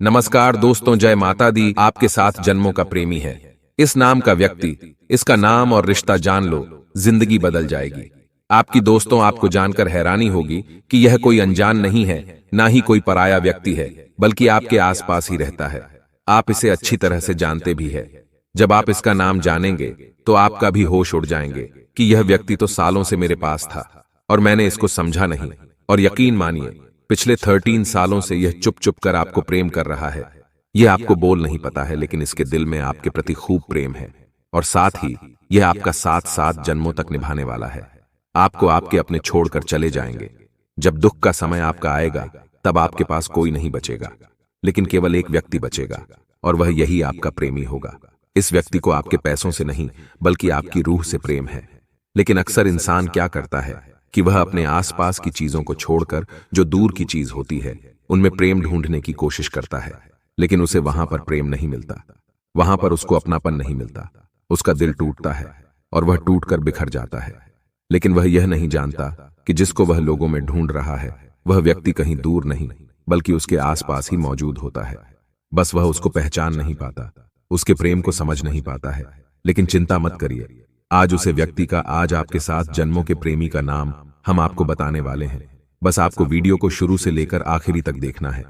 नमस्कार दोस्तों, जय माता दी। आपके साथ जन्मों का प्रेमी है। इस नाम का व्यक्ति, इसका नाम और रिश्ता जान लो, जिंदगी बदल जाएगी। आपकी दोस्तों, आपको जानकर हैरानी होगी कि यह कोई अनजान नहीं है, ना ही कोई पराया व्यक्ति है, बल्कि आपके आसपास ही रहता है। आप इसे अच्छी तरह से जानते भी है। जब आप इसका नाम जानेंगे तो आपका भी होश उड़ जाएंगे कि यह व्यक्ति तो सालों से मेरे पास था और मैंने इसको समझा नहीं। और यकीन मानिए, पिछले 13 सालों से यह चुप चुप कर आपको प्रेम कर रहा है। यह आपको बोल नहीं पता है, लेकिन इसके दिल में आपके प्रति खूब प्रेम है। और साथ ही यह आपका साथ साथ जन्मों तक निभाने वाला है। आपको आपके अपने छोड़कर चले जाएंगे। जब दुख का समय आपका आएगा, तब आपके पास कोई नहीं बचेगा, लेकिन केवल एक व्यक्ति बचेगा, और वह यही आपका प्रेमी होगा। इस व्यक्ति को आपके पैसों से नहीं, बल्कि आपकी रूह से प्रेम है। लेकिन अक्सर इंसान क्या करता है कि वह अपने आसपास की चीजों को छोड़कर जो दूर की चीज होती है, उनमें प्रेम ढूंढने की कोशिश करता है, लेकिन उसे वहां पर प्रेम नहीं मिलता। वहां पर उसको अपनापन नहीं मिलता। उसका दिल टूटता है और वह टूटकर बिखर जाता है। लेकिन वह यह नहीं जानता कि जिसको वह लोगों में ढूंढ रहा है, वह व्यक्ति कहीं दूर नहीं, बल्कि उसके आसपास ही मौजूद होता है। बस वह उसको पहचान नहीं पाता, उसके प्रेम को समझ नहीं पाता है। लेकिन चिंता मत करिए, आज उसे व्यक्ति का, आज आपके साथ जन्मों के प्रेमी का नाम हम आपको बताने वाले हैं। बस आपको वीडियो को शुरू से लेकर आखिरी तक देखना है,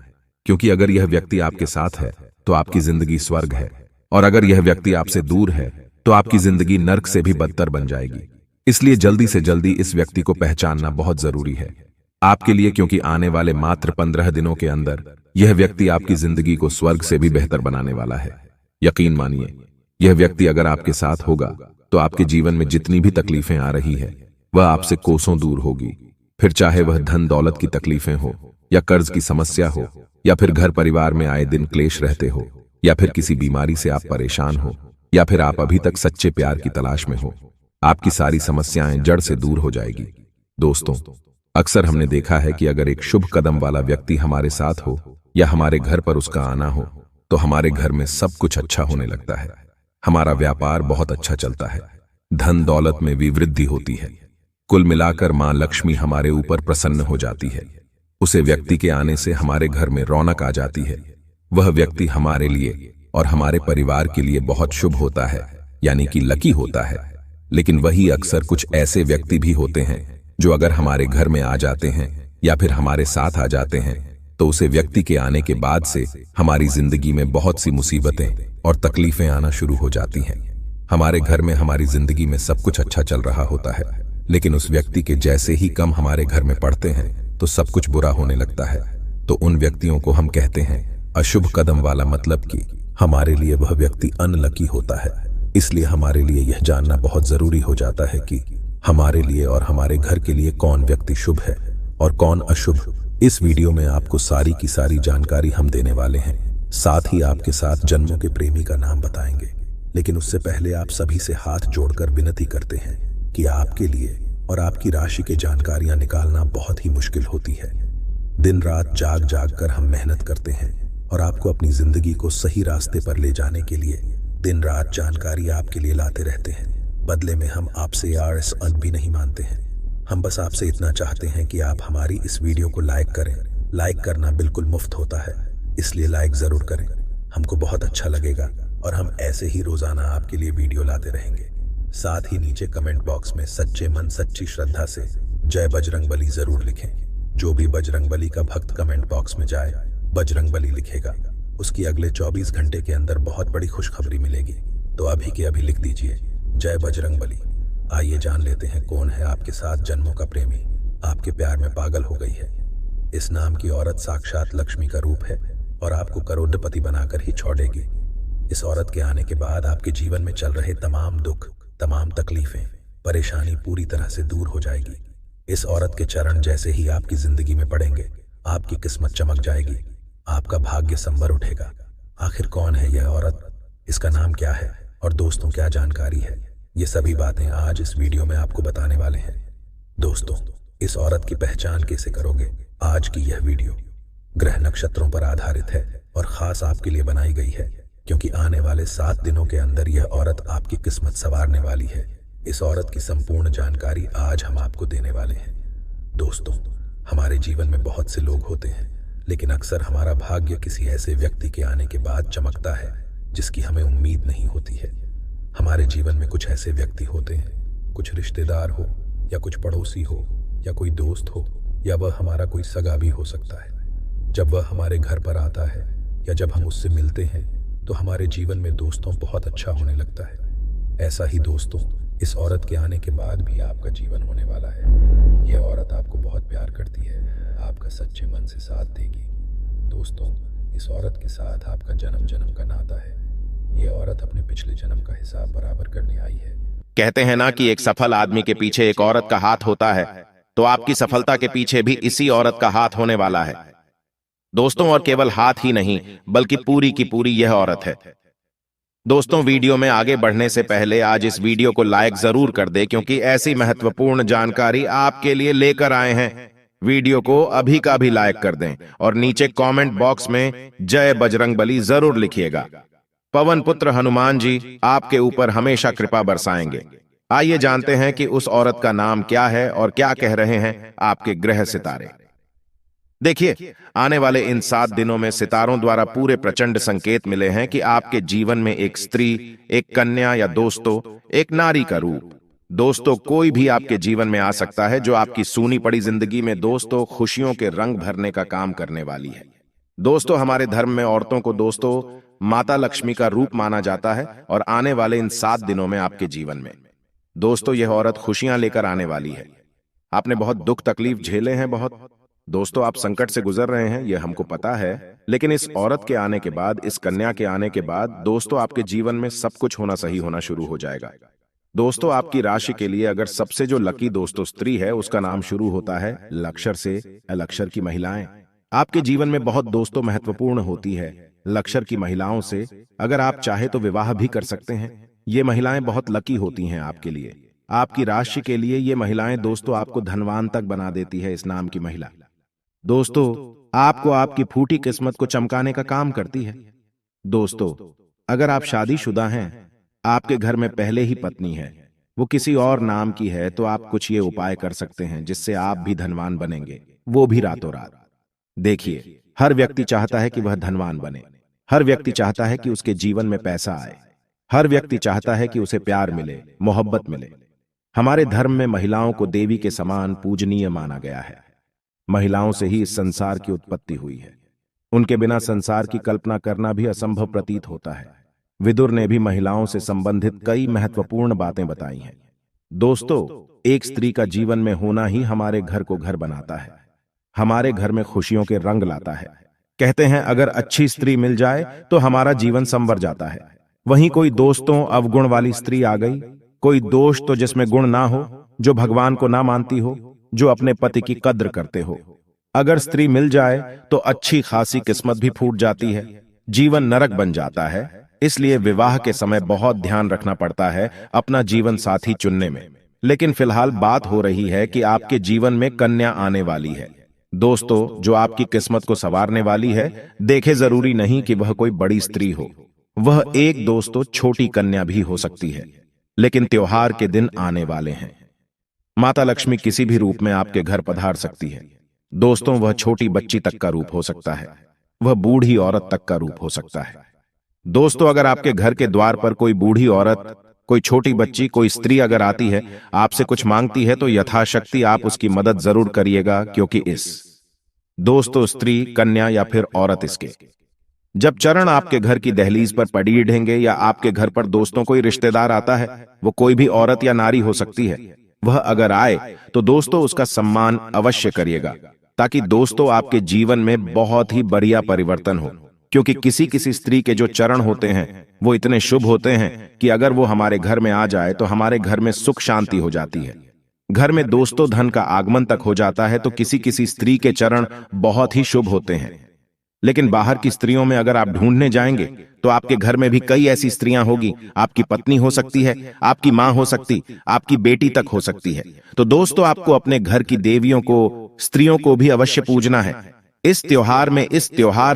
क्योंकि अगर यह व्यक्ति आपके साथ है तो आपकी जिंदगी स्वर्ग है, और अगर यह व्यक्ति आपसे दूर है तो आपकी जिंदगी नर्क से भी बदतर बन जाएगी। इसलिए जल्दी से जल्दी इस व्यक्ति को पहचानना बहुत जरूरी है आपके लिए, क्योंकि आने वाले मात्र 15 दिनों के अंदर यह व्यक्ति आपकी जिंदगी को स्वर्ग से भी बेहतर बनाने वाला है। यकीन मानिए, यह व्यक्ति अगर आपके साथ होगा तो आपके जीवन में जितनी भी तकलीफें आ रही है, वह आपसे कोसों दूर होगी। फिर चाहे वह धन दौलत की तकलीफें हो, या कर्ज की समस्या हो, या फिर घर परिवार में आए दिन क्लेश रहते हो, या फिर किसी बीमारी से आप परेशान हो, या फिर आप अभी तक सच्चे प्यार की तलाश में हो, आपकी सारी समस्याएं जड़ से दूर हो जाएगी। दोस्तों, अक्सर हमने देखा है कि अगर एक शुभ कदम वाला व्यक्ति हमारे साथ हो, या हमारे घर पर उसका आना हो, तो हमारे घर में सब कुछ अच्छा होने लगता है। हमारा व्यापार बहुत अच्छा चलता है, धन दौलत में भी वृद्धि होती है। कुल मिलाकर मां लक्ष्मी हमारे ऊपर प्रसन्न हो जाती है। उसे व्यक्ति के आने से हमारे घर में रौनक आ जाती है। वह व्यक्ति हमारे लिए और हमारे परिवार के लिए बहुत शुभ होता है, यानी कि लकी होता है। लेकिन वही अक्सर कुछ ऐसे व्यक्ति भी होते हैं जो अगर हमारे घर में आ जाते हैं या फिर हमारे साथ आ जाते हैं, तो उसे व्यक्ति के आने के बाद से हमारी जिंदगी में बहुत सी मुसीबतें और तकलीफें आना शुरू हो जाती हैं। हमारे घर में, हमारी जिंदगी में सब कुछ अच्छा चल रहा होता है, लेकिन उस व्यक्ति के जैसे ही कम हमारे घर में पड़ते हैं तो सब कुछ बुरा होने लगता है। तो उन व्यक्तियों को हम कहते हैं अशुभ कदम वाला, मतलब कि हमारे लिए वह व्यक्ति अनलकी होता है। इसलिए हमारे लिए यह जानना बहुत जरूरी हो जाता है कि हमारे लिए और हमारे घर के लिए कौन व्यक्ति शुभ है और कौन अशुभ। इस वीडियो में आपको सारी की सारी जानकारी हम देने वाले हैं। साथ ही आपके साथ जन्मों के प्रेमी का नाम बताएंगे। लेकिन उससे पहले आप सभी से हाथ जोड़कर विनती करते हैं कि आपके लिए और आपकी राशि की जानकारियां निकालना बहुत ही मुश्किल होती है। दिन रात जाग जाग कर हम मेहनत करते हैं और आपको अपनी जिंदगी को सही रास्ते पर ले जाने के लिए दिन रात जानकारी आपके लिए लाते रहते हैं। बदले में हम आपसे आरएस अंत भी नहीं मानते हैं। हम बस आपसे इतना चाहते हैं कि आप हमारी इस वीडियो को लाइक करें। लाइक करना बिल्कुल मुफ्त होता है, इसलिए लाइक जरूर करें। हमको बहुत अच्छा लगेगा और हम ऐसे ही रोजाना आपके लिए वीडियो लाते रहेंगे। साथ ही नीचे कमेंट बॉक्स में सच्चे मन सच्ची श्रद्धा से जय बजरंगबली जरूर लिखें। जो भी बजरंगबली का भक्त कमेंट बॉक्स में जाए, बजरंगबली लिखेगा, उसकी अगले 24 घंटे के अंदर बहुत बड़ी खुशखबरी मिलेगी। तो अभी के अभी लिख दीजिए जय बजरंगबली। आइए जान लेते हैं कौन है आपके साथ जन्मों का प्रेमी। आपके प्यार में पागल हो गई है। इस नाम की औरत साक्षात लक्ष्मी का रूप है और आपको करोड़पति बनाकर ही छोड़ेगी। इस औरत के आने के बाद आपके जीवन में चल रहे तमाम दुख, तमाम तकलीफें, परेशानी पूरी तरह से दूर हो जाएगी। इस औरत के चरण जैसे ही आपकी जिंदगी में पड़ेंगे, आपकी किस्मत चमक जाएगी, आपका भाग्य संवर उठेगा। आखिर कौन है यह औरत, इसका नाम क्या है और दोस्तों क्या जानकारी है, ये सभी बातें आज इस वीडियो में आपको बताने वाले हैं। दोस्तों, इस औरत की पहचान कैसे करोगे? आज की यह वीडियो ग्रह नक्षत्रों पर आधारित है और खास आपके लिए बनाई गई है, क्योंकि आने वाले 7 दिनों के अंदर यह औरत आपकी किस्मत संवारने वाली है। इस औरत की संपूर्ण जानकारी आज हम आपको देने वाले हैं। दोस्तों, हमारे जीवन में बहुत से लोग होते हैं, लेकिन अक्सर हमारा भाग्य किसी ऐसे व्यक्ति के आने के बाद चमकता है जिसकी हमें उम्मीद नहीं होती है। हमारे जीवन में कुछ ऐसे व्यक्ति होते हैं, कुछ रिश्तेदार हो या कुछ पड़ोसी हो या कोई दोस्त हो या वह हमारा कोई सगा भी हो सकता है। जब वह हमारे घर पर आता है या जब हम उससे मिलते हैं तो हमारे जीवन में दोस्तों बहुत अच्छा होने लगता है। ऐसा ही दोस्तों इस औरत के आने के बाद भी आपका जीवन होने वाला है। यह औरत आपको बहुत प्यार करती है, आपका सच्चे मन से साथ देगी। दोस्तों, इस औरत के साथ आपका जन्म जन्म का नाता है। यह औरत अपने पिछले जन्म का हिसाब बराबर करने आई है। कहते हैं ना कि एक सफल आदमी के पीछे एक औरत का हाथ होता है, तो आपकी सफलता के पीछे भी इसी औरत का हाथ होने वाला है दोस्तों। और केवल हाथ ही नहीं बल्कि पूरी की पूरी यह औरत है। दोस्तों, वीडियो में आगे बढ़ने से पहले आज इस वीडियो को लाइक जरूर कर दे, क्योंकि ऐसी महत्वपूर्ण जानकारी आपके लिए लेकर आए हैं। वीडियो को अभी का भी लाइक कर दें और नीचे कमेंट बॉक्स में जय बजरंगबली जरूर लिखिएगा। पवन पुत्र हनुमान जी आपके ऊपर हमेशा कृपा बरसाएंगे। आइए जानते हैं कि उस औरत का नाम क्या है और क्या कह रहे हैं आपके ग्रह सितारे। देखिए, आने वाले इन 7 दिनों में सितारों द्वारा पूरे प्रचंड संकेत मिले हैं कि आपके जीवन में एक स्त्री, एक कन्या या दोस्तों एक नारी का रूप दोस्तों कोई भी आपके जीवन में आ सकता है, जो आपकी सूनी पड़ी जिंदगी में दोस्तों खुशियों के रंग भरने का काम करने वाली है। दोस्तों, हमारे धर्म में औरतों को दोस्तों माता लक्ष्मी का रूप माना जाता है और आने वाले इन 7 दिनों में आपके जीवन में दोस्तों यह औरत खुशियां लेकर आने वाली है। आपने बहुत दुख तकलीफ झेले हैं, बहुत दोस्तों आप संकट से गुजर रहे हैं, यह हमको पता है। लेकिन इस औरत के आने के बाद, इस कन्या के आने के बाद दोस्तों आपके जीवन में सब कुछ होना सही होना शुरू हो जाएगा। दोस्तों, आपकी राशि के लिए अगर सबसे जो लकी दोस्तों स्त्री है, उसका नाम शुरू होता है लक्षर से। लक्षर की महिलाएं आपके जीवन में बहुत दोस्तों महत्वपूर्ण होती है। लक्षर की महिलाओं से अगर आप चाहे तो विवाह भी कर सकते हैं। ये महिलाएं बहुत लकी होती हैं आपके लिए। आपकी राशि के लिए ये महिलाएं दोस्तों आपको धनवान तक बना देती है। इस नाम की महिला दोस्तों आपको आपकी फूटी किस्मत को चमकाने का काम करती है। दोस्तों, अगर आप शादीशुदा हैं, आपके घर में पहले ही पत्नी है, वो किसी और नाम की है, तो आप कुछ ये उपाय कर सकते हैं जिससे आप भी धनवान बनेंगे, वो भी रातों रात। देखिए, हर व्यक्ति चाहता है कि वह धनवान बने। हर व्यक्ति चाहता है कि उसके जीवन में पैसा आए। हर व्यक्ति चाहता है कि उसे प्यार मिले, मोहब्बत मिले। हमारे धर्म में महिलाओं को देवी के समान पूजनीय माना गया है। महिलाओं से ही इस संसार की उत्पत्ति हुई है। उनके बिना संसार की कल्पना करना भी असंभव प्रतीत होता है। विदुर ने भी महिलाओं से संबंधित कई महत्वपूर्ण बातें बताई हैं। दोस्तों, एक स्त्री का जीवन में होना ही हमारे घर को घर बनाता है, हमारे घर में खुशियों के रंग लाता है। कहते हैं अगर अच्छी स्त्री मिल जाए तो हमारा जीवन संवर जाता है। वहीं कोई दोस्तों अवगुण वाली स्त्री आ गई, कोई दोस्त तो जिसमें गुण ना हो, जो भगवान को ना मानती हो, जो अपने पति की कद्र करते हो, अगर स्त्री मिल जाए तो अच्छी खासी किस्मत भी फूट जाती है, जीवन नरक बन जाता है। इसलिए विवाह के समय बहुत ध्यान रखना पड़ता है अपना जीवन साथी चुनने में। लेकिन फिलहाल बात हो रही है कि आपके जीवन में कन्या आने वाली है दोस्तों, जो आपकी किस्मत को संवारने वाली है। देखे जरूरी नहीं कि वह कोई बड़ी स्त्री हो, वह एक दोस्तों छोटी कन्या भी हो सकती है। लेकिन त्योहार के दिन आने वाले हैं। माता लक्ष्मी किसी भी रूप में आपके घर पधार सकती है दोस्तों। वह छोटी बच्ची तक का रूप हो सकता है, वह बूढ़ी औरत तक का रूप हो सकता है। दोस्तों, अगर आपके घर के द्वार पर कोई बूढ़ी औरत, कोई छोटी बच्ची, कोई स्त्री अगर आती है, आपसे कुछ मांगती है, तो यथाशक्ति आप उसकी मदद जरूर करिएगा, क्योंकि इस दोस्तों स्त्री, कन्या या फिर औरत इसके जब चरण आपके घर की दहलीज पर पड़ेंगे या आपके घर पर दोस्तों कोई रिश्तेदार आता है, वो कोई भी औरत या नारी हो सकती है, वह अगर आए तो दोस्तों उसका सम्मान अवश्य करिएगा, ताकि दोस्तों आपके जीवन में बहुत ही बढ़िया परिवर्तन हो। क्योंकि किसी किसी स्त्री के जो चरण होते हैं वो इतने शुभ होते हैं कि अगर वो हमारे घर में आ जाए तो हमारे घर में सुख शांति हो जाती है, घर में दोस्तों धन का आगमन तक हो जाता है। तो किसी किसी स्त्री के चरण बहुत ही शुभ होते हैं। लेकिन बाहर की स्त्रियों में अगर आप ढूंढने जाएंगे तो आपके घर में भी कई ऐसी स्त्रियां होगी। आपकी पत्नी हो सकती है, आपकी मां हो सकती, आपकी बेटी तक हो सकती है। तो दोस्तों आपको अपने घर की देवियों को, स्त्रियों को भी अवश्य पूजना है। इस त्योहार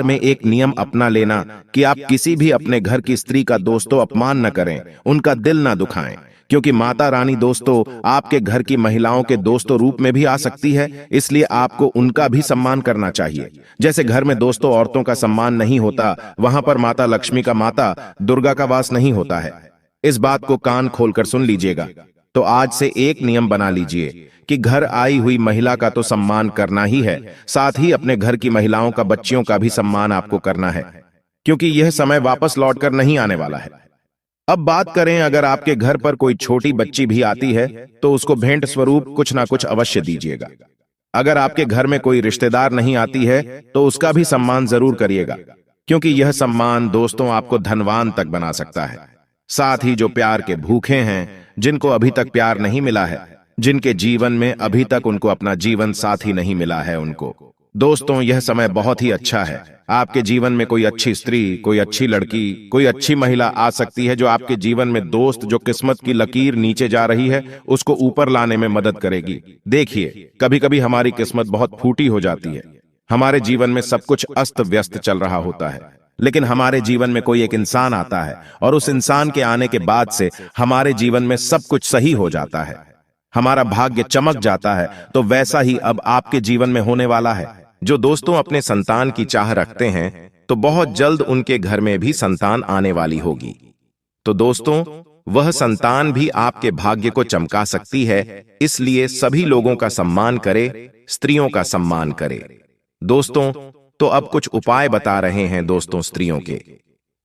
में एक नियम अपना लेना कि आप किसी भी अपने घर की स्त्री का दोस्तों अपमान न करें, उनका दिल ना दुखाएं। क्योंकि माता रानी दोस्तों आपके घर की महिलाओं के दोस्तों रूप में भी आ सकती है, इसलिए आपको उनका भी सम्मान करना चाहिए। जैसे घर में दोस्तों औरतों का सम्मान नहीं होता, वहां पर माता लक्ष्मी का, माता दुर्गा का वास नहीं होता है। इस बात को कान खोलकर सुन लीजिएगा। तो आज से एक नियम बना लीजिए कि घर आई हुई महिला का तो सम्मान करना ही है, साथ ही अपने घर की महिलाओं का, बच्चियों का भी सम्मान आपको करना है, क्योंकि यह समय वापस लौटकर नहीं आने वाला है। अब बात करें, अगर आपके घर पर कोई छोटी बच्ची भी आती है तो उसको भेंट स्वरूप कुछ ना कुछ अवश्य दीजिएगा। अगर आपके घर में कोई रिश्तेदार नहीं आती है तो उसका भी सम्मान जरूर करिएगा, क्योंकि यह सम्मान दोस्तों आपको धनवान तक बना सकता है। साथ ही जो प्यार के भूखे हैं, जिनको अभी तक प्यार नहीं मिला है, जिनके जीवन में अभी तक उनको अपना जीवन साथी नहीं मिला है, उनको दोस्तों यह समय बहुत ही अच्छा है। आपके जीवन में कोई अच्छी स्त्री, कोई अच्छी लड़की, कोई अच्छी महिला आ सकती है जो आपके जीवन में दोस्त, जो किस्मत की लकीर नीचे जा रही है उसको ऊपर लाने में मदद करेगी। देखिए, कभी कभी हमारी किस्मत बहुत फूटी हो जाती है, हमारे जीवन में सब कुछ अस्त व्यस्त चल रहा होता है, लेकिन हमारे जीवन में कोई एक इंसान आता है और उस इंसान के आने के बाद से हमारे जीवन में सब कुछ सही हो जाता है, हमारा भाग्य चमक जाता है। तो वैसा ही अब आपके जीवन में होने वाला है। जो दोस्तों अपने संतान की चाह रखते हैं तो बहुत जल्द उनके घर में भी संतान आने वाली होगी। तो दोस्तों वह संतान भी आपके भाग्य को चमका सकती है, इसलिए सभी लोगों का सम्मान करे, स्त्रियों का सम्मान करे। दोस्तों तो अब कुछ उपाय बता रहे हैं दोस्तों स्त्रियों के।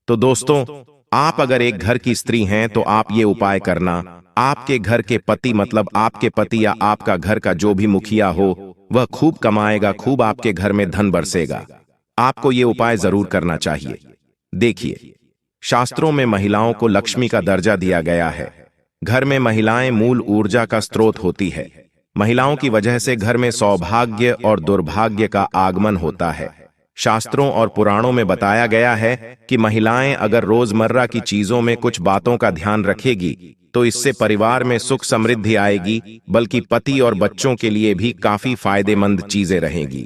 तो दोस्तों आप अगर एक घर की स्त्री हैं तो आप ये उपाय करना, आपके घर के पति, मतलब आपके पति या आपका घर का जो भी मुखिया हो, वह खूब कमाएगा, खूब आपके घर में धन बरसेगा। आपको ये उपाय जरूर करना चाहिए। देखिए, शास्त्रों में महिलाओं को लक्ष्मी का दर्जा दिया गया है। घर में महिलाएं मूल ऊर्जा का स्रोत होती है। महिलाओं की वजह से घर में सौभाग्य और दुर्भाग्य का आगमन होता है। शास्त्रों और पुराणों में बताया गया है कि महिलाएं अगर रोजमर्रा की चीजों में कुछ बातों का ध्यान रखेगी तो इससे परिवार में सुख समृद्धि आएगी, बल्कि पति और बच्चों के लिए भी काफी फायदेमंद चीजें रहेंगी।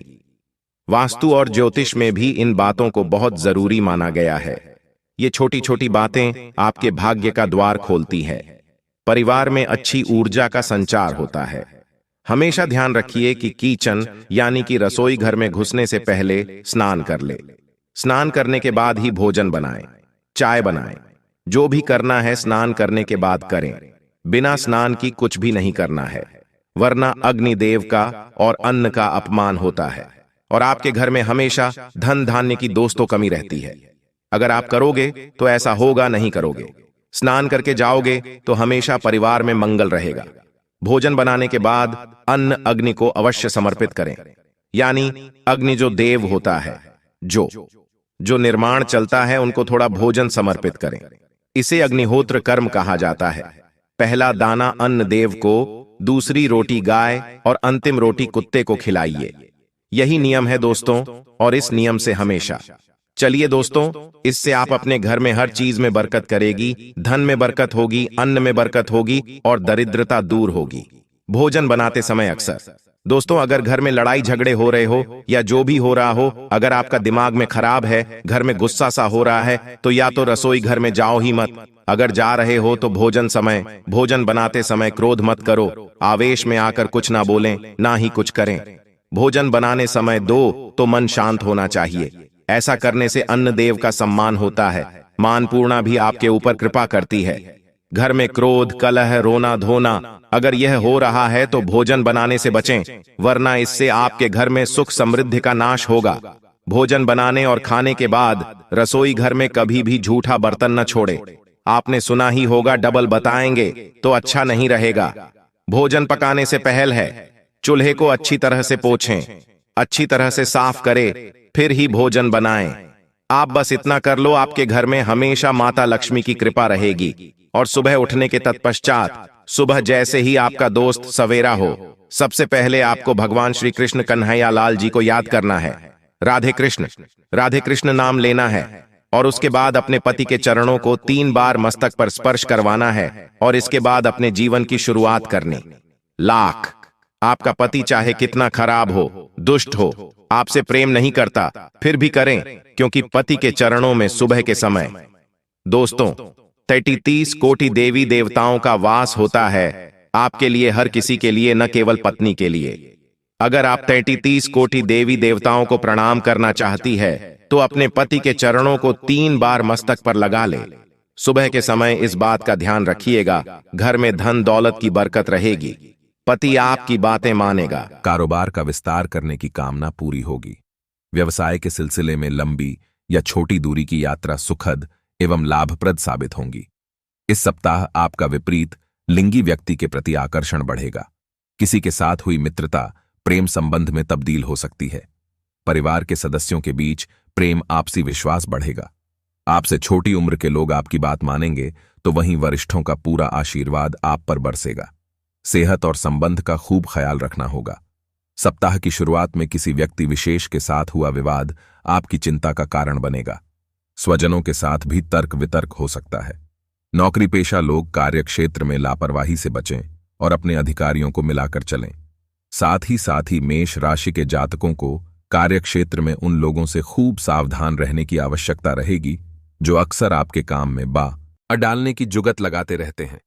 वास्तु और ज्योतिष में भी इन बातों को बहुत जरूरी माना गया है। ये छोटी छोटी बातें आपके भाग्य का द्वार खोलती है। परिवार में अच्छी ऊर्जा का संचार होता है। हमेशा ध्यान रखिए कि किचन यानी कि रसोई घर में घुसने से पहले स्नान कर ले। स्नान करने के बाद ही भोजन बनाएं, चाय बनाएं। जो भी करना है स्नान करने के बाद करें। बिना स्नान की कुछ भी नहीं करना है, वरना अग्निदेव का और अन्न का अपमान होता है और आपके घर में हमेशा धन धान्य की दोस्तों कमी रहती है। अगर आप करोगे तो ऐसा होगा, नहीं करोगे, स्नान करके जाओगे तो हमेशा परिवार में मंगल रहेगा। भोजन बनाने के बाद अन्न अग्नि को अवश्य समर्पित करें, यानी अग्नि जो देव होता है, जो निर्माण चलता है, उनको थोड़ा भोजन समर्पित करें। इसे अग्निहोत्र कर्म कहा जाता है। पहला दाना अन्न देव को, दूसरी रोटी गाय और अंतिम रोटी कुत्ते को खिलाइए। यही नियम है दोस्तों, और इस नियम से हमेशा चलिए दोस्तों। इससे आप अपने घर में हर चीज में बरकत करेगी, धन में बरकत होगी, अन्न में बरकत होगी और दरिद्रता दूर होगी। भोजन बनाते समय अक्सर दोस्तों अगर घर में लड़ाई झगड़े हो रहे हो या जो भी हो रहा हो, अगर आपका दिमाग में खराब है, घर में गुस्सा सा हो रहा है, तो या तो रसोई घर में जाओ ही मत। अगर जा रहे हो तो भोजन बनाते समय क्रोध मत करो, आवेश में आकर कुछ ना बोलें, ना ही कुछ करें। भोजन बनाने समय तो मन शांत होना चाहिए। ऐसा करने से अन्न देव का सम्मान होता है। मानपूर्णा भी आपके ऊपर कृपा करती है। घर में क्रोध, कलह, रोना धोना अगर यह हो रहा है तो भोजन बनाने से बचें, वरना इससे आपके घर में सुख समृद्धि का नाश होगा। भोजन बनाने और खाने के बाद रसोई घर में कभी भी झूठा बर्तन न छोड़े। आपने सुना ही होगा, डबल बताएंगे तो अच्छा नहीं रहेगा। भोजन पकाने से पहले है चूल्हे को अच्छी तरह से पोंछें, अच्छी तरह से साफ करें, फिर ही भोजन बनाएं। आप बस इतना कर लो, आपके घर में हमेशा माता लक्ष्मी की कृपा रहेगी। और सुबह उठने के तत्पश्चात, सुबह जैसे ही आपका दोस्त सवेरा हो, सबसे पहले आपको भगवान श्री कृष्ण कन्हैया लाल जी को याद करना है। राधे कृष्ण नाम लेना है और उसके बाद अपने पति के चरणों को 3 बार मस्तक पर स्पर्श करवाना है और इसके बाद अपने जीवन की शुरुआत करनी। लाख आपका पति चाहे कितना खराब हो, दुष्ट हो, आपसे प्रेम नहीं करता, फिर भी करें, क्योंकि पति के चरणों में सुबह के समय दोस्तों 33 कोटि देवी देवताओं का वास होता है आपके लिए, हर किसी के लिए, न केवल पत्नी के लिए। अगर आप 33 कोटि देवी देवताओं को प्रणाम करना चाहती है तो अपने पति के चरणों को 3 बार मस्तक पर लगा ले। सुबह के समय इस बात का ध्यान रखिएगा, घर में धन दौलत की बरकत रहेगी, पति आपकी बातें मानेगा। कारोबार का विस्तार करने की कामना पूरी होगी। व्यवसाय के सिलसिले में लंबी या छोटी दूरी की यात्रा सुखद एवं लाभप्रद साबित होंगी। इस सप्ताह आपका विपरीत लिंगी व्यक्ति के प्रति आकर्षण बढ़ेगा। किसी के साथ हुई मित्रता प्रेम संबंध में तब्दील हो सकती है। परिवार के सदस्यों के बीच प्रेम आपसी विश्वास बढ़ेगा। आपसे छोटी उम्र के लोग आपकी बात मानेंगे तो वहीं वरिष्ठों का पूरा आशीर्वाद आप पर बरसेगा। सेहत और संबंध का खूब ख्याल रखना होगा। सप्ताह की शुरुआत में किसी व्यक्ति विशेष के साथ हुआ विवाद आपकी चिंता का कारण बनेगा। स्वजनों के साथ भी तर्क वितर्क हो सकता है। नौकरी पेशा लोग कार्यक्षेत्र में लापरवाही से बचें और अपने अधिकारियों को मिलाकर चलें। साथ ही मेष राशि के जातकों को कार्यक्षेत्र में उन लोगों से खूब सावधान रहने की आवश्यकता रहेगी जो अक्सर आपके काम में डालने की जुगत लगाते रहते हैं।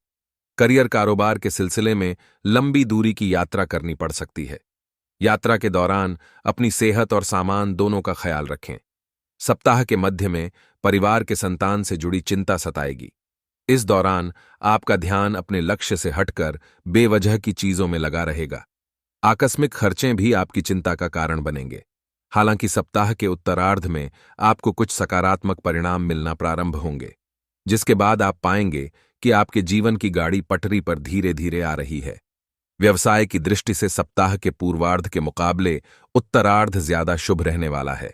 करियर कारोबार के सिलसिले में लंबी दूरी की यात्रा करनी पड़ सकती है। यात्रा के दौरान अपनी सेहत और सामान दोनों का ख्याल रखें। सप्ताह के मध्य में परिवार के संतान से जुड़ी चिंता सताएगी। इस दौरान आपका ध्यान अपने लक्ष्य से हटकर बेवजह की चीजों में लगा रहेगा। आकस्मिक खर्चें भी आपकी चिंता का कारण बनेंगे। हालांकि सप्ताह के उत्तरार्ध में आपको कुछ सकारात्मक परिणाम मिलना प्रारंभ होंगे, जिसके बाद आप पाएंगे कि आपके जीवन की गाड़ी पटरी पर धीरे धीरे आ रही है। व्यवसाय की दृष्टि से सप्ताह के पूर्वार्ध के मुकाबले उत्तरार्ध ज्यादा शुभ रहने वाला है।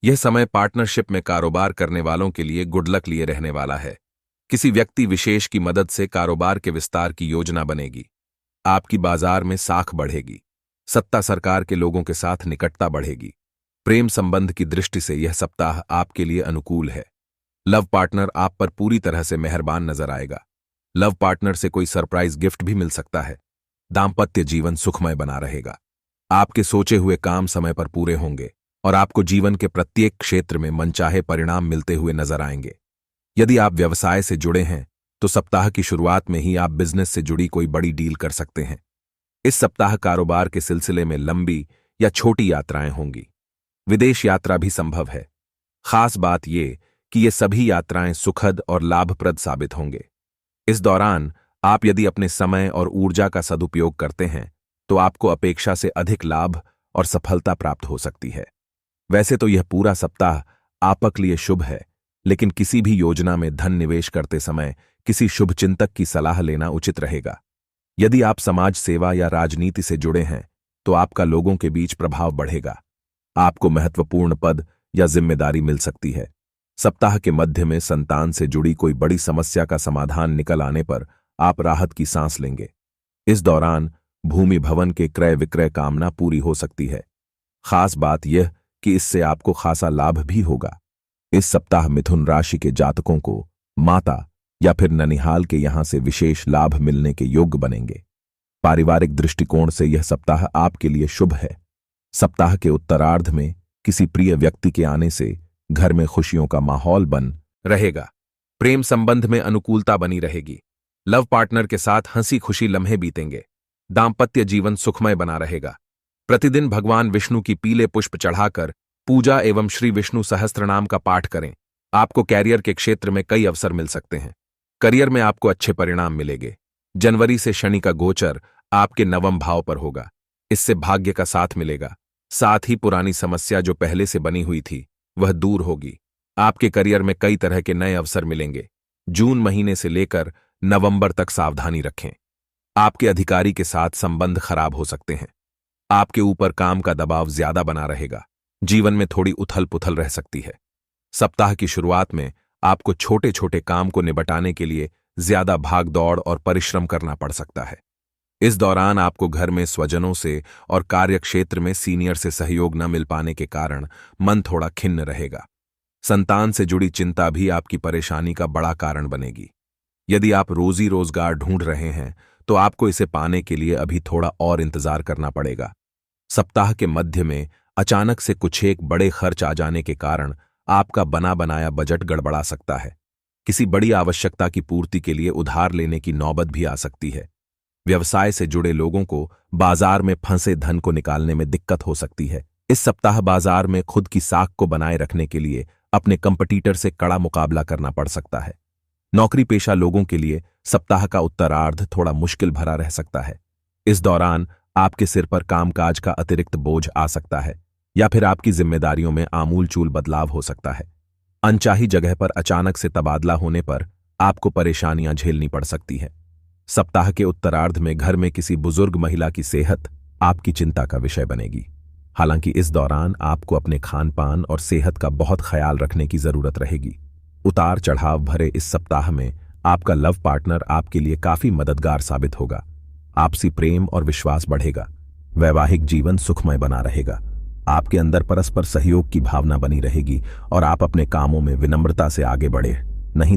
यह समय पार्टनरशिप में कारोबार करने वालों के लिए गुड लक लिए रहने वाला है। किसी व्यक्ति विशेष की मदद से कारोबार के विस्तार की योजना बनेगी। आपकी बाजार में साख बढ़ेगी। सत्ता सरकार के लोगों के साथ निकटता बढ़ेगी। प्रेम संबंध की दृष्टि से यह सप्ताह आपके लिए अनुकूल है। लव पार्टनर आप पर पूरी तरह से मेहरबान नजर आएगा। लव पार्टनर से कोई सरप्राइज गिफ्ट भी मिल सकता है। दाम्पत्य जीवन सुखमय बना रहेगा। आपके सोचे हुए काम समय पर पूरे होंगे और आपको जीवन के प्रत्येक क्षेत्र में मनचाहे परिणाम मिलते हुए नजर आएंगे। यदि आप व्यवसाय से जुड़े हैं तो सप्ताह की शुरुआत में ही आप बिजनेस से जुड़ी कोई बड़ी डील कर सकते हैं। इस सप्ताह कारोबार के सिलसिले में लंबी या छोटी यात्राएं होंगी। विदेश यात्रा भी संभव है। खास बात यह कि ये सभी यात्राएं सुखद और लाभप्रद साबित होंगे। इस दौरान आप यदि अपने समय और ऊर्जा का सदुपयोग करते हैं तो आपको अपेक्षा से अधिक लाभ और सफलता प्राप्त हो सकती है। वैसे तो यह पूरा सप्ताह आपके लिए शुभ है, लेकिन किसी भी योजना में धन निवेश करते समय किसी शुभचिंतक की सलाह लेना उचित रहेगा। यदि आप समाज सेवा या राजनीति से जुड़े हैं तो आपका लोगों के बीच प्रभाव बढ़ेगा। आपको महत्वपूर्ण पद या जिम्मेदारी मिल सकती है। सप्ताह के मध्य में संतान से जुड़ी कोई बड़ी समस्या का समाधान निकल आने पर आप राहत की सांस लेंगे। इस दौरान भूमि भवन के क्रय विक्रय कामना पूरी हो सकती है। खास बात यह कि इससे आपको खासा लाभ भी होगा। इस सप्ताह मिथुन राशि के जातकों को माता या फिर ननिहाल के यहां से विशेष लाभ मिलने के योग्य बनेंगे। पारिवारिक दृष्टिकोण से यह सप्ताह आपके लिए शुभ है। सप्ताह के उत्तरार्ध में किसी प्रिय व्यक्ति के आने से घर में खुशियों का माहौल बन रहेगा। प्रेम संबंध में अनुकूलता बनी रहेगी। लव पार्टनर के साथ हंसी खुशी लम्हे बीतेंगे। दाम्पत्य जीवन सुखमय बना रहेगा। प्रतिदिन भगवान विष्णु की पीले पुष्प चढ़ाकर पूजा एवं श्री विष्णु सहस्त्रनाम का पाठ करें। आपको कैरियर के क्षेत्र में कई अवसर मिल सकते हैं। करियर में आपको अच्छे परिणाम मिलेंगे। जनवरी से शनि का गोचर आपके नवम भाव पर होगा। इससे भाग्य का साथ मिलेगा। साथ ही पुरानी समस्या जो पहले से बनी हुई थी वह दूर होगी। आपके करियर में कई तरह के नए अवसर मिलेंगे। जून महीने से लेकर नवंबर तक सावधानी रखें। आपके अधिकारी के साथ संबंध खराब हो सकते हैं। आपके ऊपर काम का दबाव ज्यादा बना रहेगा। जीवन में थोड़ी उथल पुथल रह सकती है। सप्ताह की शुरुआत में आपको छोटे छोटे काम को निपटाने के लिए ज्यादा भाग दौड़ और परिश्रम करना पड़ सकता है। इस दौरान आपको घर में स्वजनों से और कार्यक्षेत्र में सीनियर से सहयोग न मिल पाने के कारण मन थोड़ा खिन्न रहेगा। संतान से जुड़ी चिंता भी आपकी परेशानी का बड़ा कारण बनेगी। यदि आप रोजी रोजगार ढूंढ रहे हैं तो आपको इसे पाने के लिए अभी थोड़ा और इंतजार करना पड़ेगा। सप्ताह के मध्य में अचानक से कुछ एक बड़े खर्च आ जाने के कारण आपका बना बनाया बजट गड़बड़ा सकता है। किसी बड़ी आवश्यकता की पूर्ति के लिए उधार लेने की नौबत भी आ सकती है। व्यवसाय से जुड़े लोगों को बाजार में फंसे धन को निकालने में दिक्कत हो सकती है। इस सप्ताह बाजार में खुद की साख को बनाए रखने के लिए अपने कंपटीटर से कड़ा मुकाबला करना पड़ सकता है। नौकरी पेशा लोगों के लिए सप्ताह का उत्तरार्ध थोड़ा मुश्किल भरा रह सकता है। इस दौरान आपके सिर पर कामकाज का अतिरिक्त बोझ आ सकता है या फिर आपकी जिम्मेदारियों में आमूलचूल बदलाव हो सकता है। अनचाही जगह पर अचानक से तबादला होने पर आपको परेशानियां झेलनी पड़ सकती है। सप्ताह के उत्तरार्ध में घर में किसी बुजुर्ग महिला की सेहत आपकी चिंता का विषय बनेगी। हालांकि इस दौरान आपको अपने खान पान और सेहत का बहुत ख्याल रखने की जरूरत रहेगी। उतार चढ़ाव भरे इस सप्ताह में आपका लव पार्टनर आपके लिए काफी मददगार साबित होगा। आपसी प्रेम और विश्वास बढ़ेगा। वैवाहिक जीवन सुखमय बना रहेगा। आपके अंदर परस्पर सहयोग की भावना बनी रहेगी और आप अपने कामों में विनम्रता से आगे बढ़े